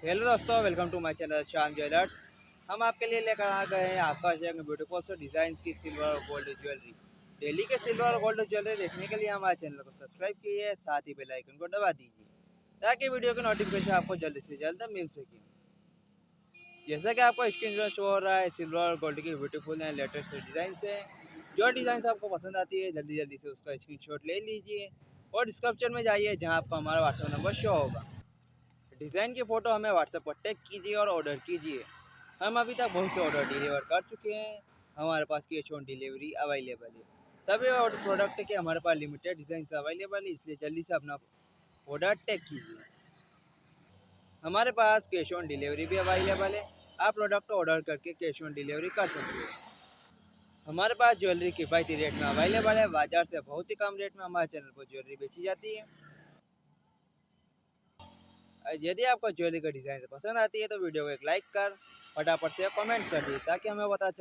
Hello दोस्तों, welcome to my channel शाम jewellers. हम आपके लिए लेकर आ गए हैं आकर्षक ब्यूटीफुल से डिजाइन की सिल्वर और गोल्ड ज्वेलरी। डेली के सिल्वर और गोल्ड ज्वेलरी देखने के लिए हमारे चैनल को सब्सक्राइब कीजिए, साथ ही बेल आइकन को दबा दीजिए ताकि वीडियो की नोटिफिकेशन आपको जल्द से जल्द मिल सके। जैसा कि आपको स्क्रीन पर शो हो रहा है, सिल्वर और गोल्ड की ब्यूटीफुल एंड लेटेस्ट डिजाइन है। जो डिजाइन आपको पसंद आती है जल्दी जल्दी से उसका स्क्रीनशॉट ले लीजिए और डिस्क्रिप्शन में जाइए जहाँ आपको हमारा व्हाट्सएप नंबर शो होगा। डिज़ाइन की फ़ोटो हमें व्हाट्सएप पर टैग कीजिए और ऑर्डर कीजिए। हम अभी तक बहुत से ऑर्डर डिलीवर कर चुके हैं। हमारे पास कैश ऑन डिलीवरी अवेलेबल है। सभी प्रोडक्ट के हमारे पास लिमिटेड डिज़ाइन अवेलेबल है, इसलिए जल्दी से अपना ऑर्डर टैग कीजिए। हमारे पास कैश ऑन डिलीवरी भी अवेलेबल है। आप प्रोडक्ट ऑर्डर करके कैश ऑन डिलीवरी कर सकते हैं। हमारे पास ज्वेलरी किफ़ायती रेट में अवेलेबल है। बाजार से बहुत ही कम रेट में हमारे चैनल पर ज्वेलरी बेची जाती है। यदि आपको ज्वेलरी का डिज़ाइन पसंद आती है तो वीडियो को एक लाइक कर फटाफट से कमेंट कर दिए ताकि हमें पता चले